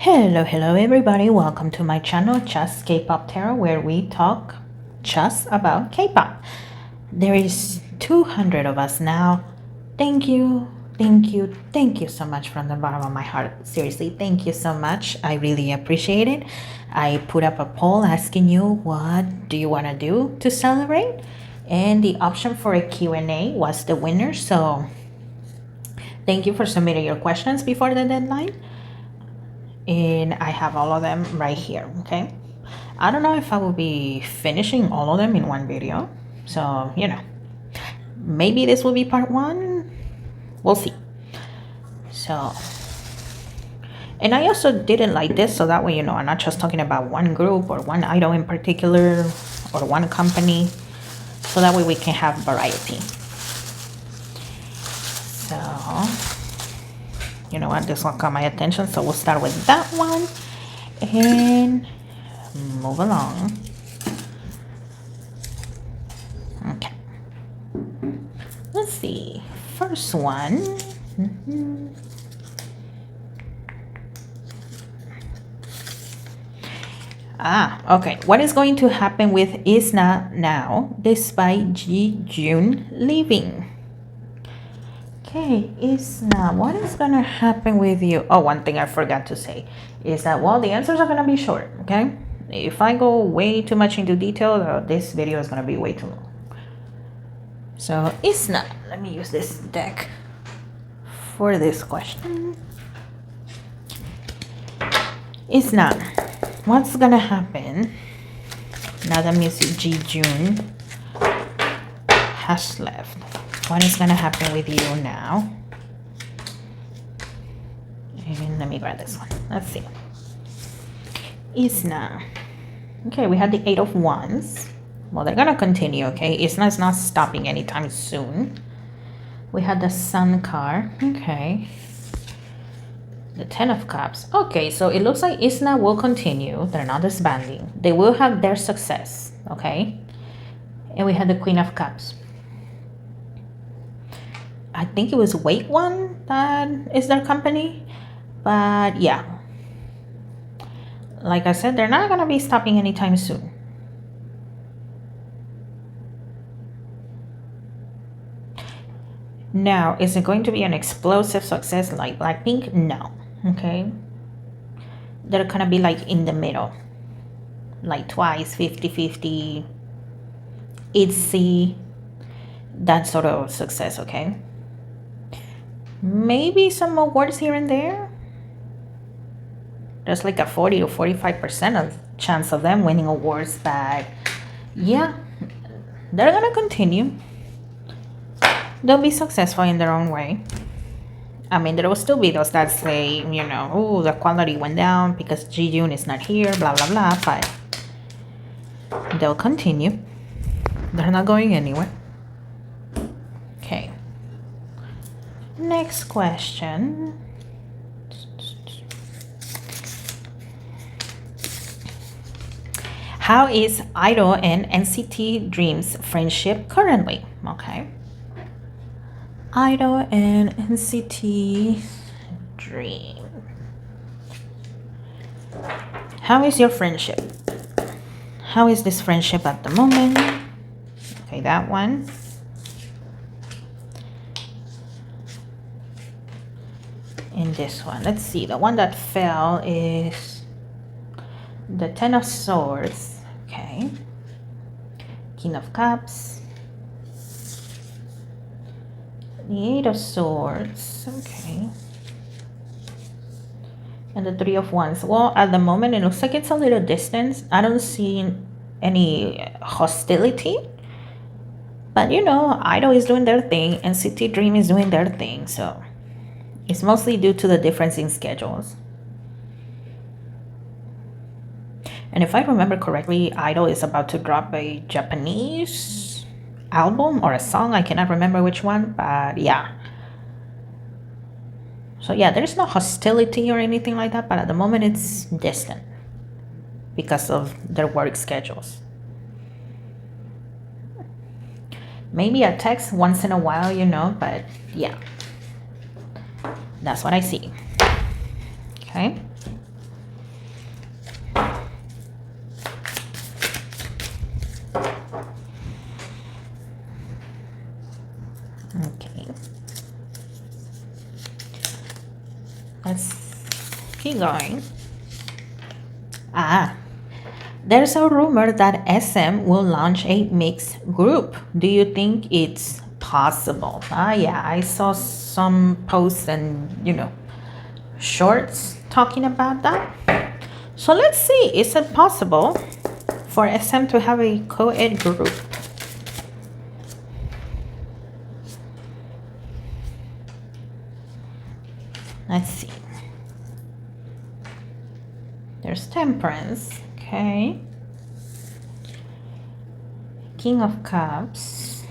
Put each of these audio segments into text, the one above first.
Hello everybody, welcome to my channel Just K-Pop Tarot, where we talk just about K-pop. There is 200 of us now. Thank you so much from the bottom of my heart. Seriously, thank you so much. I really appreciate it. I put up a poll asking you what do you want to do to celebrate, and the option for a Q&A was the winner. So thank you for submitting your questions before the deadline. And I have all of them right here. Okay, I don't know if I will be finishing all of them in one video, so maybe this will be part one. We'll see. So, and I also didn't like this, so that way I'm not just talking about one group or one idol in particular or one company, so that way we can have variety. So you know what, this one caught my attention, so we'll start with that one and move along. Okay, let's see, first one. Okay, what is going to happen with Izna now despite Ji-Jun leaving? Okay, Izna, what is gonna happen with you? Oh, one thing I forgot to say is that, well, the answers are gonna be short, okay? If I go way too much into detail, this video is gonna be way too long. So, Izna, let me use this deck for this question. Izna, what's gonna happen now that Miss Ji-Jun has left? What is gonna happen with you now? And let me grab this one. Let's see. Izna. Okay, we had the 8 of Wands. Well, they're gonna continue, okay? Izna is not stopping anytime soon. We had the Sun card. Okay. The 10 of Cups. Okay, so it looks like Izna will continue. They're not disbanding. They will have their success, okay? And we had the Queen of Cups. I think it was Wait One that is their company, but yeah, like I said, they're not gonna be stopping anytime soon. Now, is it going to be an explosive success like Blackpink? No. Okay, they're gonna be like in the middle, like Twice, 50-50, ITZY, that sort of success. Okay, maybe some awards here and there. There's like a 40 or 45% of chance of them winning awards, but yeah, they're gonna continue. They'll be successful in their own way. I mean, there will still be those that say, oh, the quality went down because Ji-Jun is not here, blah blah blah, but they'll continue. They're not going anywhere. Okay, next question. How is Idol and NCT Dream's friendship currently? Okay, Idol and NCT Dream. How is your friendship? How is this friendship at the moment? Okay, that one. And this one. Let's see. The one that fell is the 10 of Swords. Okay. King of Cups. The 8 of Swords. Okay. And the 3 of Wands. Well, at the moment, it looks like it's a little distance. I don't see any hostility. But, Idol is doing their thing. NCT Dream is doing their thing. So, it's mostly due to the difference in schedules. And if I remember correctly, Idol is about to drop a Japanese album or a song. I cannot remember which one, but yeah. So yeah, there's no hostility or anything like that, but at the moment it's distant because of their work schedules. Maybe a text once in a while, but yeah, that's what I see. Okay. Let's keep going. There's a rumor that SM will launch a mixed group. Do you think it's possible? Yeah, I saw some posts and, shorts talking about that. So let's see, is it possible for SM to have a co-ed group? Let's see. There's Temperance, okay. King of Cups.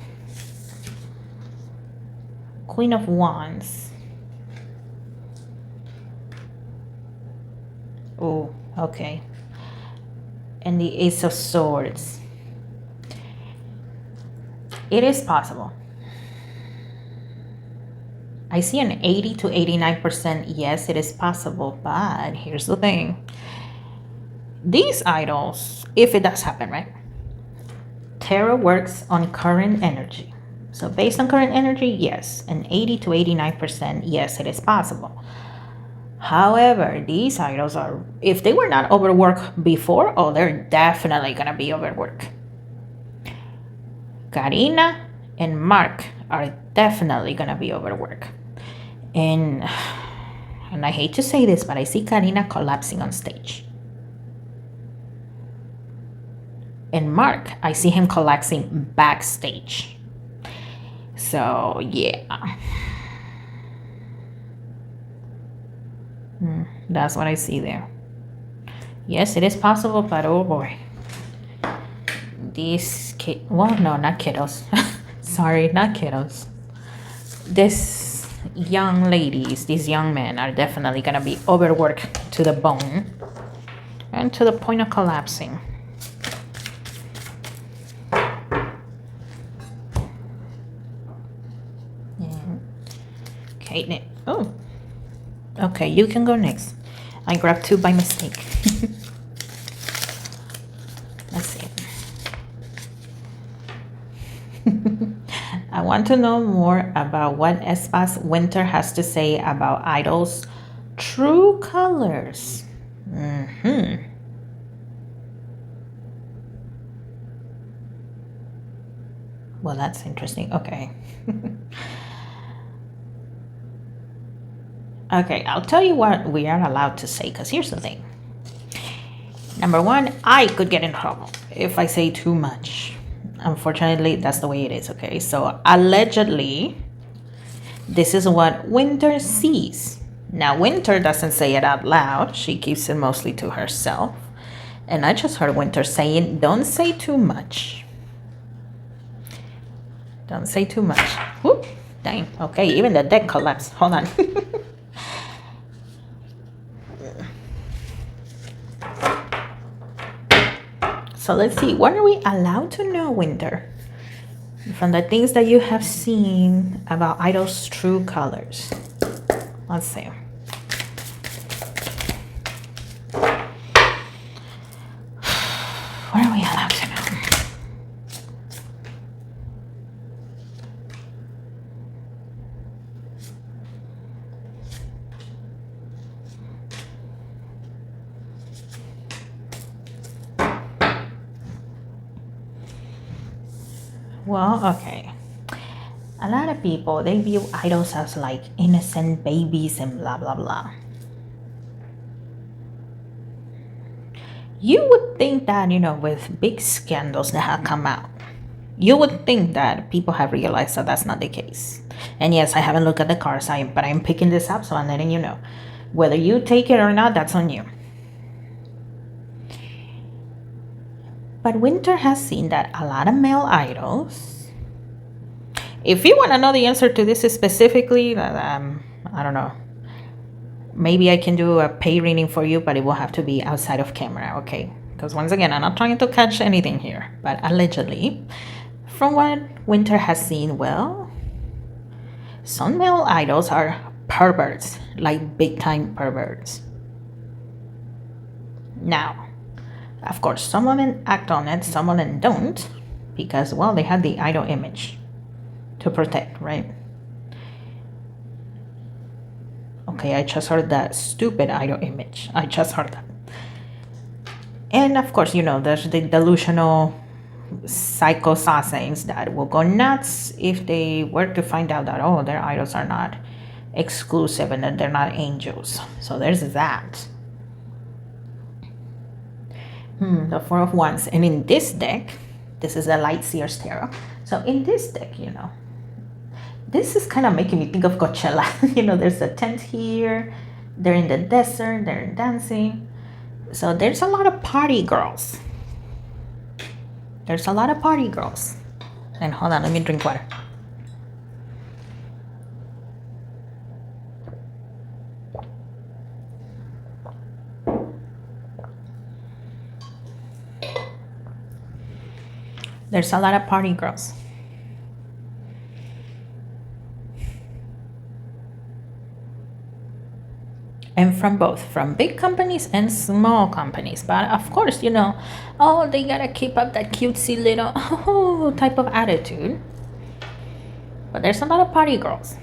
Queen of Wands. Oh, okay. And the Ace of Swords. It is possible. I see an 80 to 89% yes, it is possible, but here's the thing. These idols, if it does happen, right? Tarot works on current energy. So based on current energy, yes, an 80 to 89% yes, it is possible. However, these idols are, if they were not overworked before, oh, they're definitely gonna be overworked. Karina and Mark are definitely gonna be overworked. And I hate to say this, but I see Karina collapsing on stage. And Mark, I see him collapsing backstage. So, yeah. That's what I see there. Yes, it is possible, but oh boy. These well, no, not kiddos. Sorry, not kiddos. These young ladies, these young men are definitely gonna be overworked to the bone and to the point of collapsing. Okay, oh. Okay, you can go next. I grabbed two by mistake. Let's see. I want to know more about what Aespa's Winter has to say about idols' true colors. Well, that's interesting. Okay. Okay, I'll tell you what we are allowed to say, because here's the thing. Number one, I could get in trouble if I say too much. Unfortunately, that's the way it is, okay? So, allegedly, this is what Winter sees. Now, Winter doesn't say it out loud. She keeps it mostly to herself. And I just heard Winter saying, don't say too much. Don't say too much. Whoop, dang. Okay, even the deck collapsed. Hold on. So let's see, what are we allowed to know, Winter? From the things that you have seen about idols' true colors. Let's see. What are we allowed to know? Well, okay. A lot of people, they view idols as like innocent babies and blah, blah, blah. You would think that, with big scandals that have come out, you would think that people have realized that that's not the case. And yes, I haven't looked at the cards, but I'm picking this up, so I'm letting you know. Whether you take it or not, that's on you. But Winter has seen that a lot of male idols, if you want to know the answer to this specifically, I don't know. Maybe I can do a pay reading for you, but it will have to be outside of camera, okay? Because once again, I'm not trying to catch anything here. But allegedly, from what Winter has seen, well, some male idols are perverts, like big time perverts. Now, of course, some women act on it, some women don't, because, well, they have the idol image to protect, right? Okay, I just heard that stupid idol image. I just heard that. And of course, there's the delusional psycho sasaengs that will go nuts if they were to find out that, oh, their idols are not exclusive and that they're not angels. So there's that. The Four of Wands. And in this deck, this is a Light Seers Tarot. So in this deck, this is kind of making me think of Coachella. There's a tent here. They're in the desert. They're dancing. So there's a lot of party girls. There's a lot of party girls. And hold on, let me drink water. There's a lot of party girls. And from both, from big companies and small companies. But of course, oh, they gotta keep up that cutesy little type of attitude. But there's a lot of party girls.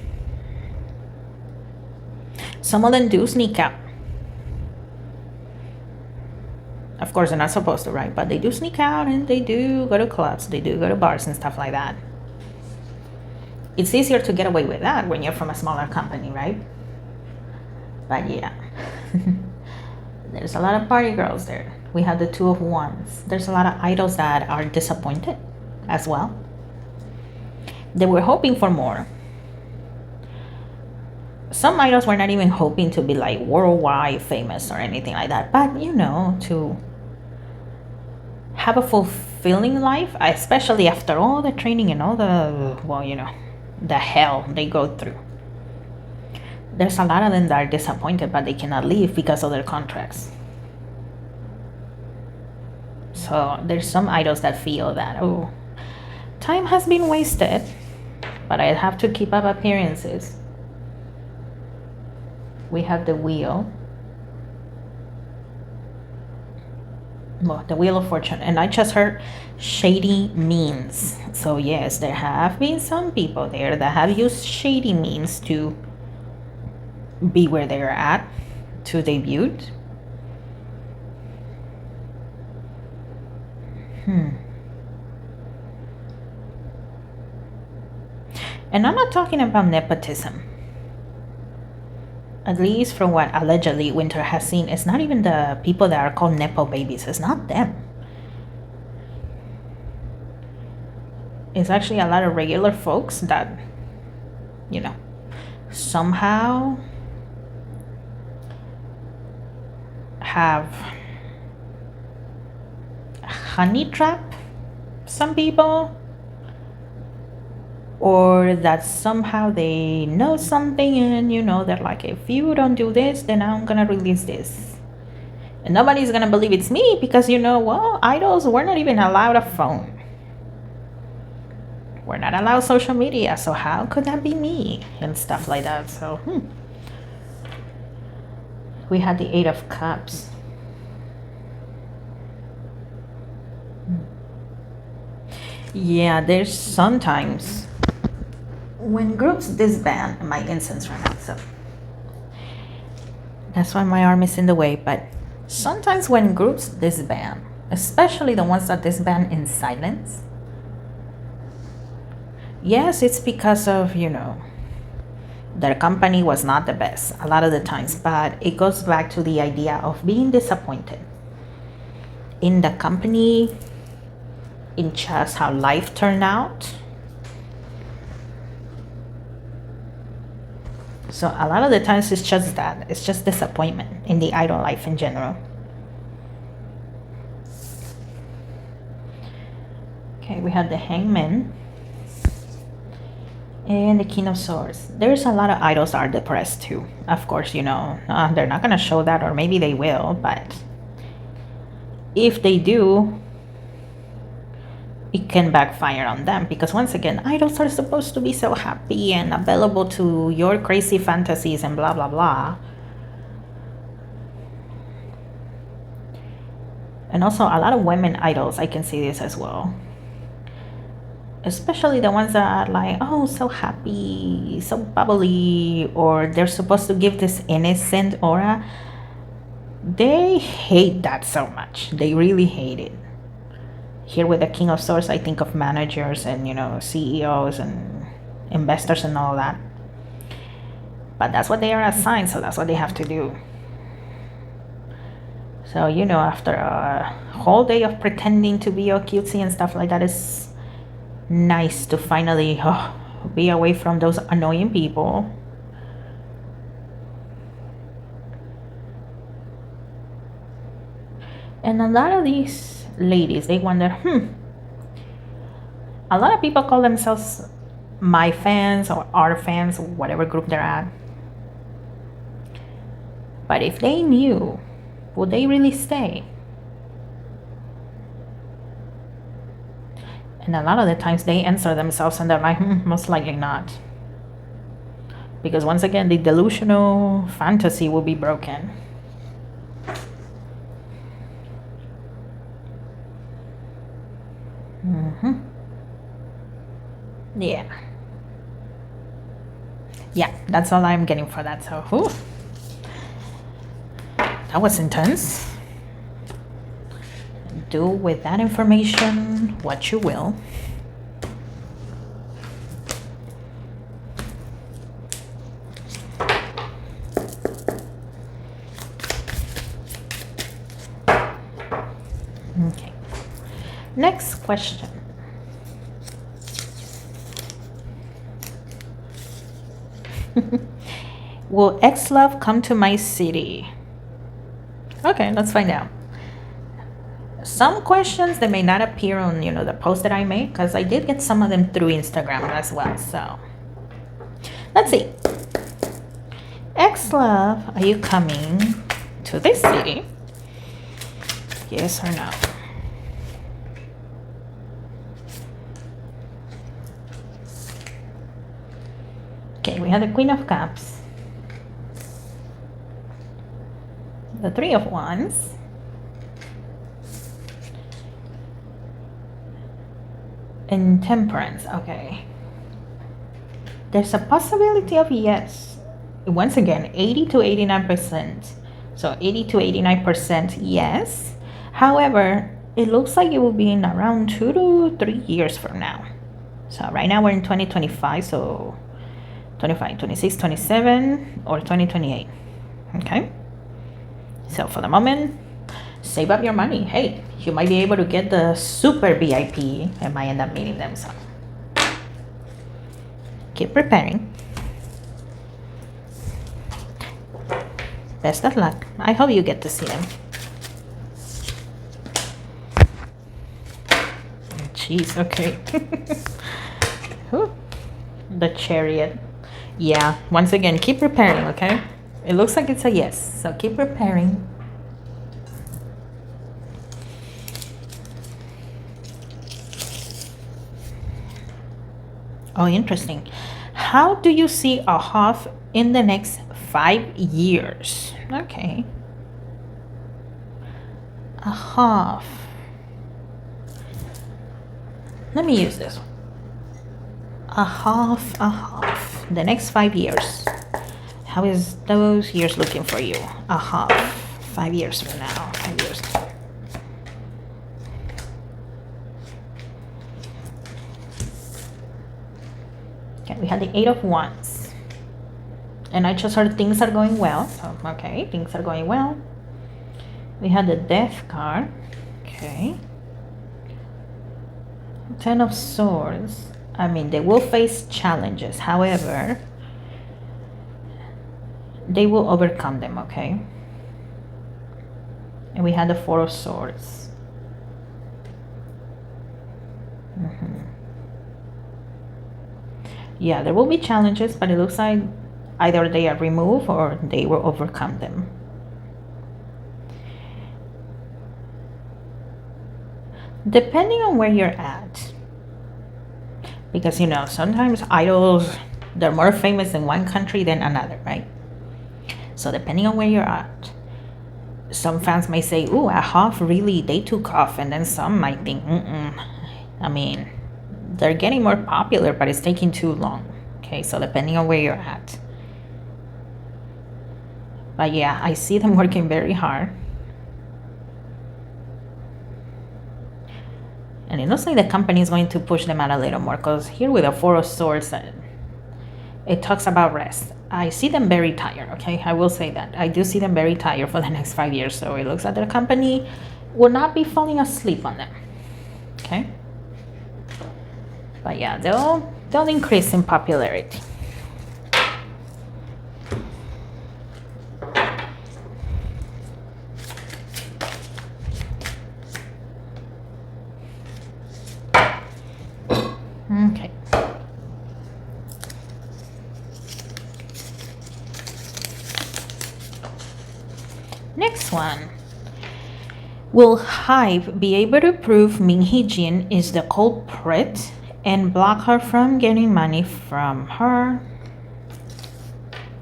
Some of them do sneak out. Of course, they're not supposed to, right? But they do sneak out and they do go to clubs. They do go to bars and stuff like that. It's easier to get away with that when you're from a smaller company, right? But yeah, there's a lot of party girls there. We have the Two of Wands. There's a lot of idols that are disappointed as well. They were hoping for more. Some idols were not even hoping to be like worldwide famous or anything like that. But, to have a fulfilling life, especially after all the training and all the hell they go through. There's a lot of them that are disappointed, but they cannot leave because of their contracts. So there's some idols that feel that, oh, time has been wasted, but I have to keep up appearances. We have the Wheel. Well, the Wheel of Fortune. And I just heard shady means. So yes, there have been some people there that have used shady means to be where they're at, to debut. And I'm not talking about nepotism. At least from what allegedly Winter has seen, it's not even the people that are called nepo babies. It's not them. It's actually a lot of regular folks that, somehow have honey trap some people, or that somehow they know something and they're like, if you don't do this, then I'm gonna release this, and nobody's gonna believe it's me because idols were not even allowed a phone. We're not allowed social media, so how could that be me and stuff like that. So we had the Eight of Cups. Yeah, there's sometimes when groups disband. My incense ran out, so that's why my arm is in the way. But sometimes when groups disband, especially the ones that disband in silence, yes, it's because of their company was not the best a lot of the times, but it goes back to the idea of being disappointed in the company, in just how life turned out. So a lot of the times it's just that. It's just disappointment in the idol life in general. Okay, we have the Hangman and the King of Swords. There's a lot of idols that are depressed too. Of course, they're not going to show that, or maybe they will, but if they do, it can backfire on them, because once again, idols are supposed to be so happy and available to your crazy fantasies and blah blah blah. And also a lot of women idols, I can see this as well. especially the ones that are like, oh, so happy, so bubbly, or they're supposed to give this innocent aura. They hate that so much. They really hate it. Here with the King of Swords, I think of managers and, CEOs and investors and all that. But that's what they are assigned, so that's what they have to do. So, after a whole day of pretending to be all cutesy and stuff like that, it's nice to finally be away from those annoying people. And a lot of these ladies, they wonder, a lot of people call themselves my fans or our fans, whatever group they're at. But if they knew, would they really stay? And a lot of the times they answer themselves and they're like, most likely not. Because once again, the delusional fantasy will be broken. Yeah. Yeah, that's all I'm getting for that. So, that was intense. Do with that information what you will. Okay. Next question. Will ex-love come to my city? Okay, let's find out. Some questions that may not appear on, the post that I made, because I did get some of them through Instagram as well. So, let's see. Ex-love, are you coming to this city? Yes or no? Okay, we have the Queen of Cups, the Three of Wands, and Temperance. Okay. There's a possibility of yes. Once again, 80 to 89%. So 80 to 89% yes. However, it looks like it will be in around 2 to 3 years from now. So right now we're in 2025, so 25, 26, 27, or 2028. Okay? So for the moment, save up your money. Hey, you might be able to get the super VIP and might end up meeting them. So keep preparing. Best of luck. I hope you get to see them. Jeez, okay. The Chariot. Yeah, once again, keep preparing, okay? It looks like it's a yes, so keep preparing. Oh, interesting. How do you see a half in the next 5 years? Okay. A half. Let me use this one. A half. The next 5 years. How is those years looking for you? A half. 5 years from now. 5 years. Okay, we had the Eight of Wands. And I just heard things are going well. So, okay, things are going well. We had the Death card. Okay. Ten of Swords. I mean, they will face challenges. However, they will overcome them, okay? And we had the Four of Swords. Yeah, there will be challenges, but it looks like either they are removed or they will overcome them. Depending on where you're at. Because, sometimes idols, they're more famous in one country than another, right? So depending on where you're at, some fans may say, ooh, a half really, they took off. And then some might think, I mean, they're getting more popular, but it's taking too long. Okay, so depending on where you're at. But yeah, I see them working very hard. And it looks like the company is going to push them out a little more, because here with the Four of Swords, it talks about rest. I see them very tired, okay? I will say that. I do see them very tired for the next 5 years. So it looks like the company will not be falling asleep on them, okay? But yeah, they'll increase in popularity. Okay. Next one. Will Hive be able to prove Min Hee-jin is the culprit and block her from getting money from her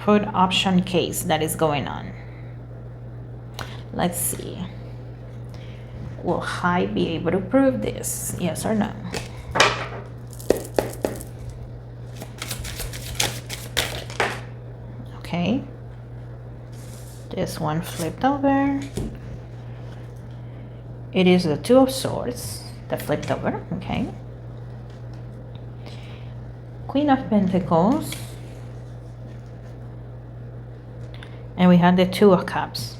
put option case that is going on? Let's see. Will Hive be able to prove this? Yes or no? Okay. This one flipped over. It is the Two of Swords that flipped over, okay. Queen of Pentacles. And we have the Two of Cups.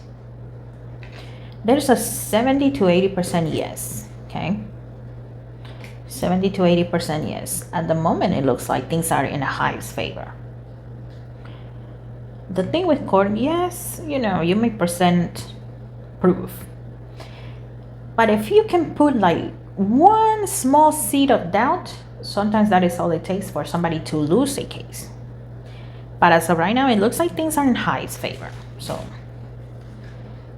There's a 70 to 80% yes, okay. 70 to 80% yes. At the moment, it looks like things are in a Hive's favor. The thing with court, yes, you know, you may present proof. But if you can put like one small seed of doubt, sometimes that is all it takes for somebody to lose a case. But as of right now, it looks like things are in Hive's favor. So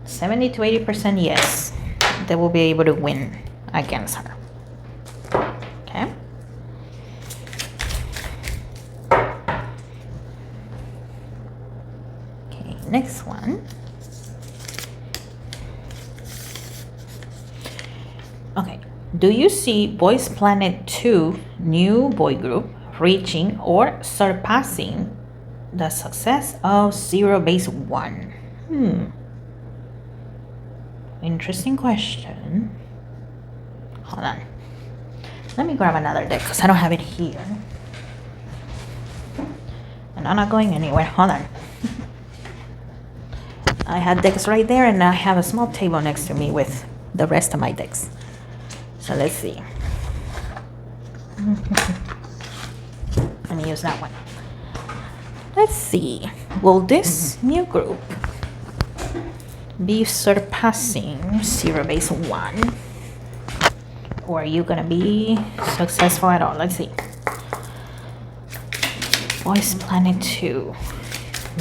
70 to 80% yes, they will be able to win against her. Okay. Okay, next one. Okay, do you see Boys Planet 2 new boy group reaching or surpassing the success of Zero Base 1? Interesting question. Hold on. Let me grab another deck because I don't have it here. And I'm not going anywhere. Hold on. I had decks right there and I have a small table next to me with the rest of my decks. So let's see. Let me use that one. Let's see. Will this new group be surpassing Zero Base 1? Or are you gonna be successful at all? Let's see. Boys Planet 2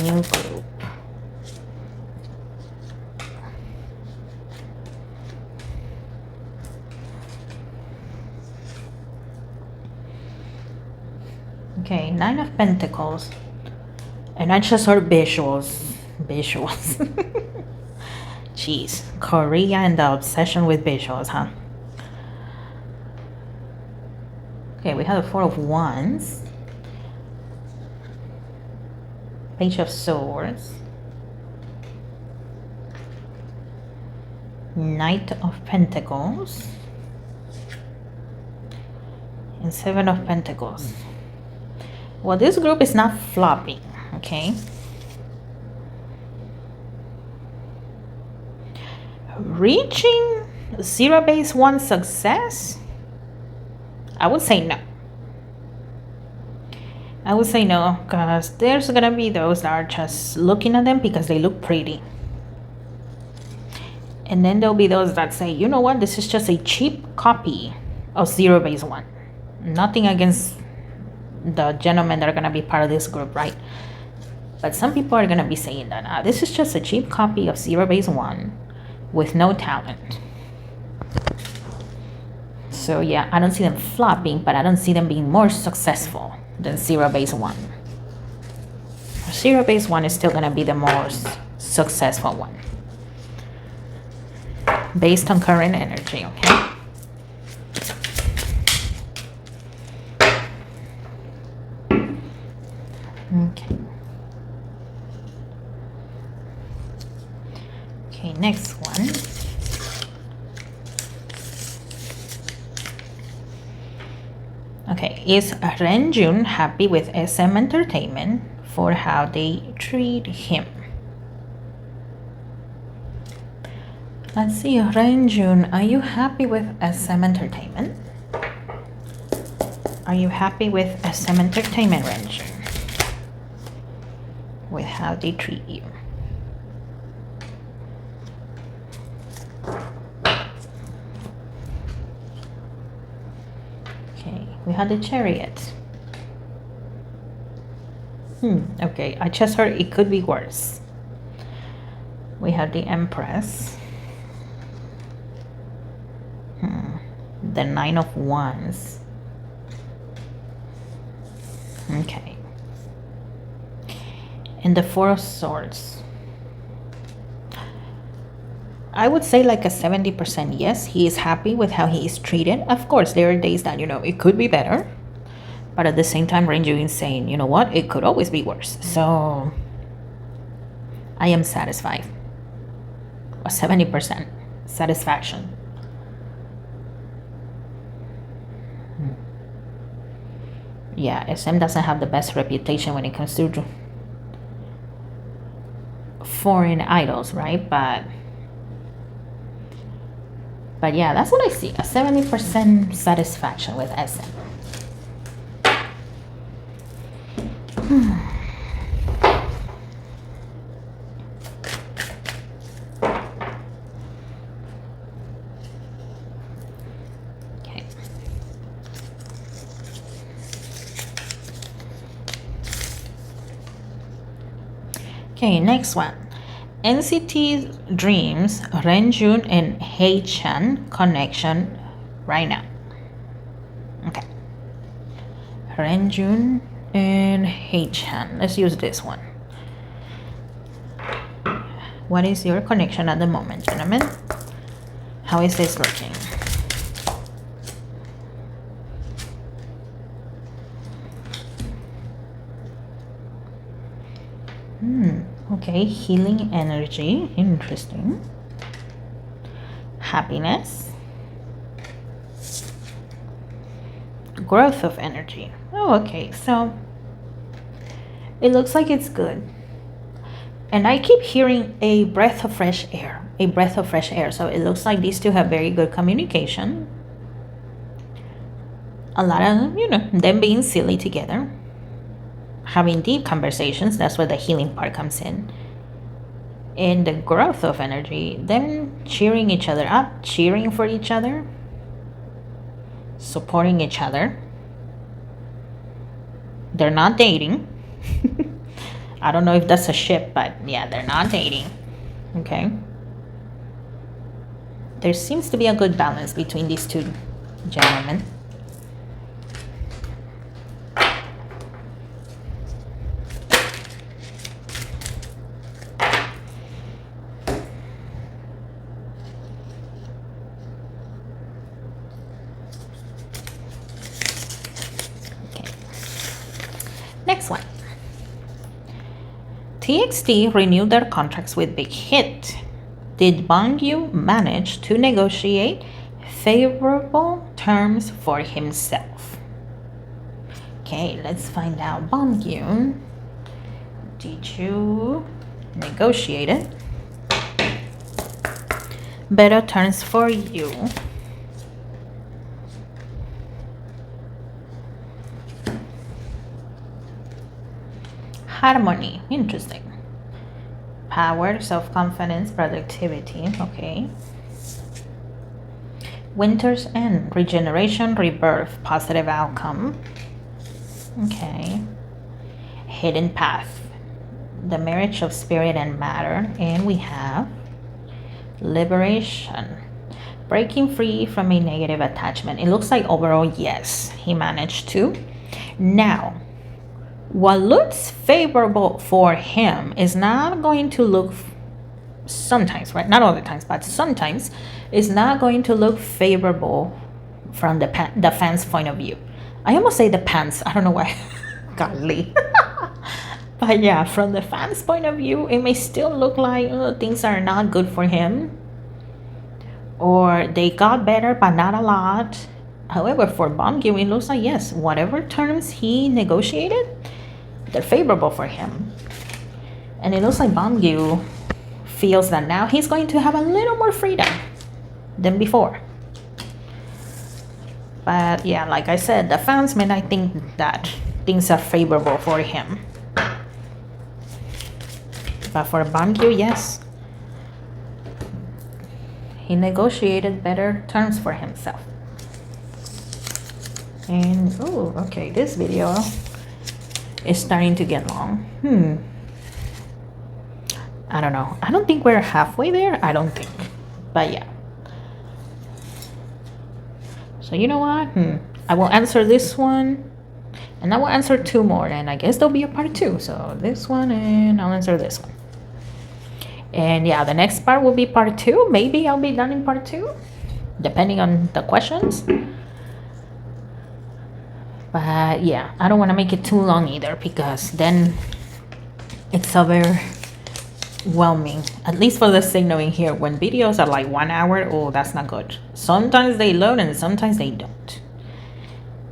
new group. Okay, Nine of Pentacles. And I just heard visuals. Jeez, Korea and the obsession with visuals, huh? Okay, we have the Four of Wands. Page of Swords. Knight of Pentacles. And Seven of Pentacles. Well, this group is not flopping, okay? Reaching Zero Base 1 success? I would say no. I would say no, because there's gonna be those that are just looking at them because they look pretty. And then there'll be those that say, you know what, this is just a cheap copy of Zero Base 1. Nothing against the gentlemen that are going to be part of this group, right? But some people are going to be saying that this is just a cheap copy of Zero Base 1 with no talent. So yeah, I don't see them flopping, but I don't see them being more successful than Zero Base 1. Zero Base 1 is still going to be the most successful one based on current energy, okay? Okay, next one. Okay, is Renjun happy with SM Entertainment for how they treat him? Let's see, Renjun, are you happy with SM Entertainment? Are you happy with SM Entertainment, Renjun? With how they treat you? Okay, we had the Chariot. Okay, I just heard it could be worse. We have the Empress. The Nine of Wands. Okay. And the Four of Swords. I would say like a 70% yes. He is happy with how he is treated. Of course, there are days that, it could be better. But at the same time, Renju is saying, you know what? It could always be worse. So I am satisfied. A 70% satisfaction. Yeah, SM doesn't have the best reputation when it comes to foreign idols, right? But yeah, that's what I see. A 70% satisfaction with SM. Okay. Okay, next one. NCT Dreams, Renjun and Haechan connection right now. Okay. Renjun and Haechan. Let's use this one. What is your connection at the moment, gentlemen? How is this looking? Okay, healing energy. Interesting. Happiness. Growth of energy. Oh, okay. So it looks like it's good. And I keep hearing a breath of fresh air. A breath of fresh air. So it looks like these two have very good communication. A lot of, them being silly together. Having deep conversations. That's where the healing part comes in. And the growth of energy. Them cheering each other up. Cheering for each other. Supporting each other. They're not dating. I don't know if that's a ship, but yeah, they're not dating. Okay. There seems to be a good balance between these two gentlemen. Okay. Next one. TXT renewed their contracts with Big Hit. Did Bangyu manage to negotiate favorable terms for himself? Okay, let's find out. Bangyu, did you negotiate it? Better terms for you. Harmony, interesting. Power, self-confidence, productivity, okay. Winter's End, regeneration, rebirth, positive outcome. Okay. Hidden path, the marriage of spirit and matter. And we have liberation, breaking free from a negative attachment. It looks like overall, yes, he managed to. Now, what looks favorable for him is not going to look, sometimes, right? Not all the times, but sometimes, is not going to look favorable from the fans' point of view. I almost say the pants. I don't know why. Golly. But yeah, from the fans' point of view, it may still look like things are not good for him, or they got better but not a lot. However, for Bongyu, it looks like yes, whatever terms he negotiated, they're favorable for him. And it looks like Bongyu feels that now he's going to have a little more freedom than before. But yeah, like I said, the fans may not think that things are favorable for him. But for Bongyu, yes, he negotiated better terms for himself. And oh, okay, this video is starting to get long. I don't know. I don't think we're halfway there. I don't think. But yeah. So you know what? I will answer this one. And I will answer 2 more. And I guess there'll be a part 2. So this one and I'll answer this one. And yeah, the next part will be part 2. Maybe I'll be done in part 2. Depending on the questions. But yeah, I don't want to make it too long either. Because then it's overwhelming, at least for the signaling here. When videos are like 1 hour, oh, that's not good. Sometimes they load and sometimes they don't.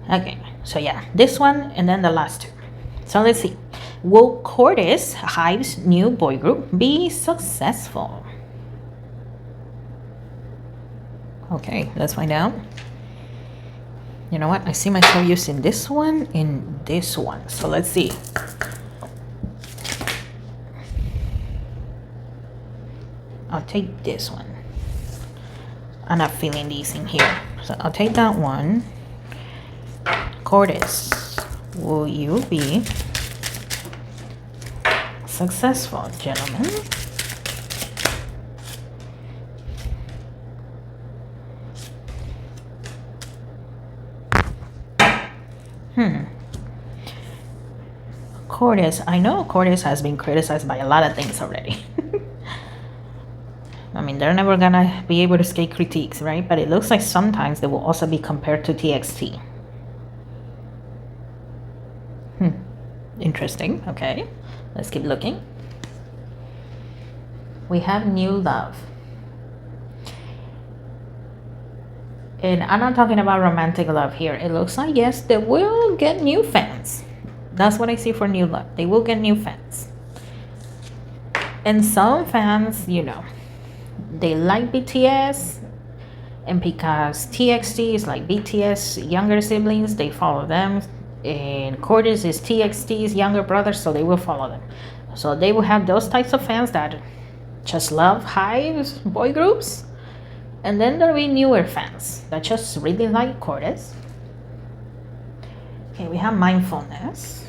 Okay, so yeah, this one and then the last 2. So let's see. Will Cordis, HYBE's new boy group, be successful? Okay, let's find out. You know what? I see myself using this one and this one. So let's see. I'll take this one. I'm not feeling these in here. So I'll take that one. Cordis, will you be successful, gentlemen? Cordis, I know Cordis has been criticized by a lot of things already. I mean, they're never gonna be able to escape critiques, right? But it looks like sometimes they will also be compared to TXT. Interesting. Okay, let's keep looking. We have New Love. And I'm not talking about romantic love here. It looks like, yes, they will get new fans. That's what I see for New Love. They will get new fans. And some fans, you know, they like BTS. And because TXT is like BTS younger siblings, they follow them. And Cordis is TXT's younger brother, so they will follow them. So they will have those types of fans that just love HYBE's boy groups. And then there'll be newer fans that just really like Cordis. Okay, we have Mindfulness.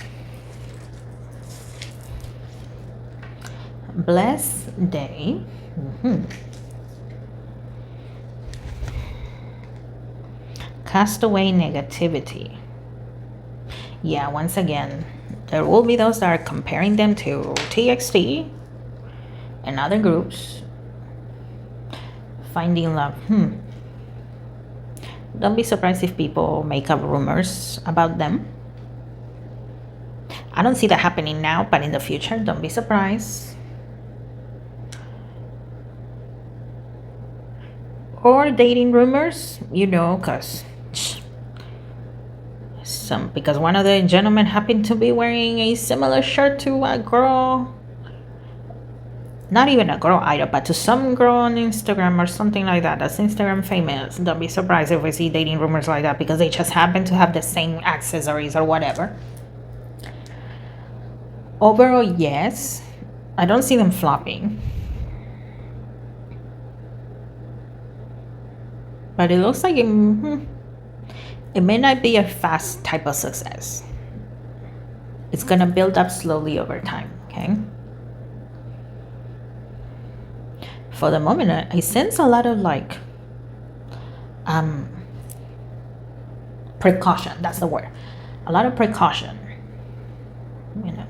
Blessed Day. Castaway Negativity. Yeah, once again, there will be those that are comparing them to TXT and other groups. Finding Love. Don't be surprised if people make up rumors about them. I don't see that happening now, but in the future, don't be surprised. Or dating rumors, you know, because one of the gentlemen happened to be wearing a similar shirt to a girl, not even a girl idol, but to some girl on Instagram or something like that, that's Instagram famous. Don't be surprised if we see dating rumors like that, because they just happen to have the same accessories or whatever. Overall, yes, I don't see them flopping, but it looks like it may not be a fast type of success. It's gonna build up slowly over time, okay? For the moment, I sense a lot of like precaution. That's the word. A lot of precaution. You know.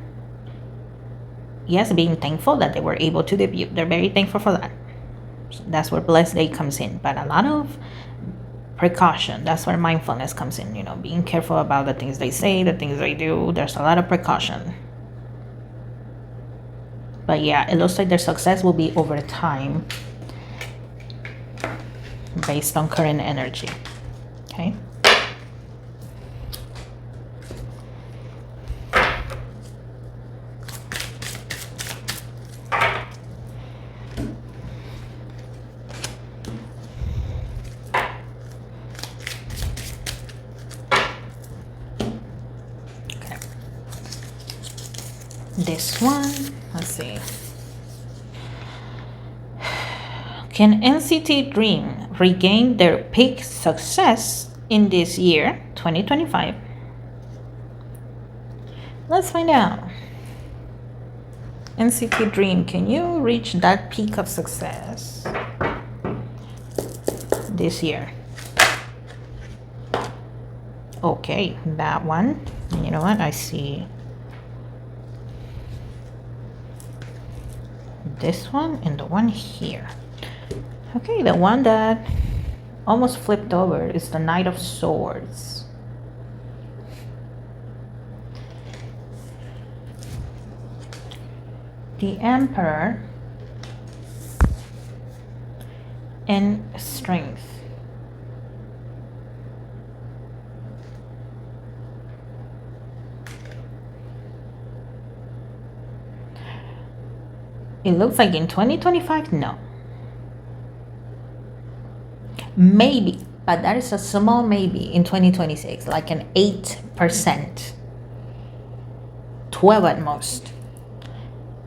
Yes, being thankful that they were able to debut. They're very thankful for that. So that's where Blessed Day comes in. But a lot of precaution. That's where mindfulness comes in. You know, being careful about the things they say, the things they do. There's a lot of precaution. But yeah, it looks like their success will be over time based on current energy. Okay. This one, let's see. Can NCT Dream regain their peak success in this year, 2025? Let's find out. NCT Dream, can you reach that peak of success this year? Okay, that one. And you know what? I see this one and the one here. Okay, the one that almost flipped over is the Knight of Swords. The Emperor and Strength. It looks like in 2025, no. Maybe, but that is a small maybe in 2026, like an 8%, 12 at most,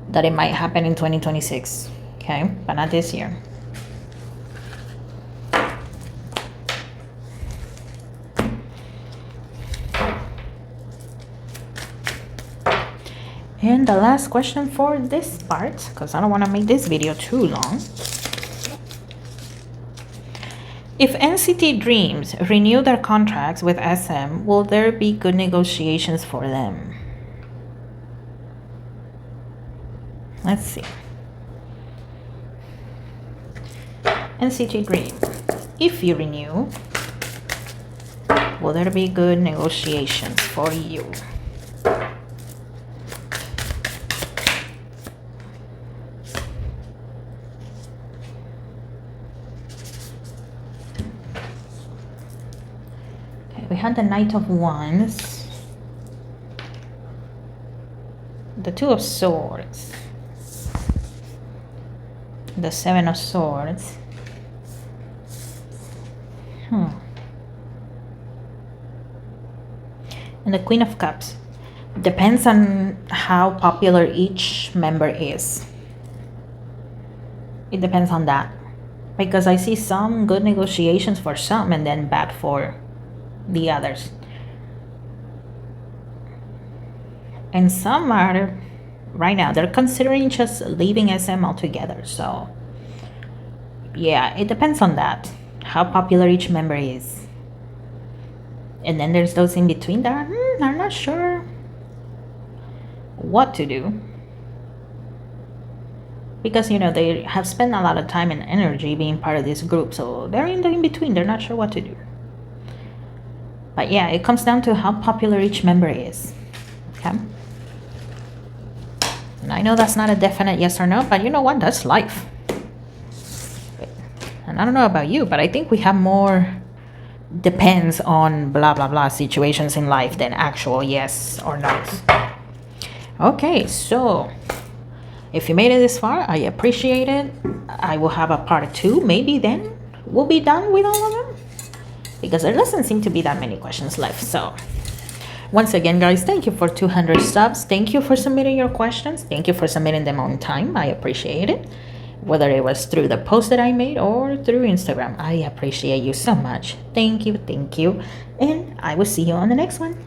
that it might happen in 2026, okay? But not this year. And the last question for this part, because I don't want to make this video too long. If NCT Dreams renew their contracts with SM, will there be good negotiations for them? Let's see. NCT Dream, if you renew, will there be good negotiations for you? We had the Knight of Wands, the Two of Swords, the Seven of Swords, and the Queen of Cups. Depends on how popular each member is. It depends on that, because I see some good negotiations for some and then bad for the others, and some are right now they're considering just leaving SM altogether. So yeah, it depends on that, how popular each member is. And then there's those in between that are not sure what to do, because you know they have spent a lot of time and energy being part of this group, so they're in the in between. They're not sure what to do. But yeah, it comes down to how popular each member is. Okay? And I know that's not a definite yes or no, but you know what? That's life. And I don't know about you, but I think we have more depends on blah, blah, blah situations in life than actual yes or no's. Okay, so if you made it this far, I appreciate it. I will have a part 2. Maybe then we'll be done with all of them, because there doesn't seem to be that many questions left. So once again, guys, thank you for 200 subs. Thank you for submitting your questions. Thank you for submitting them on time. I appreciate it. Whether it was through the post that I made or through Instagram, I appreciate you so much. Thank you, and I will see you on the next one.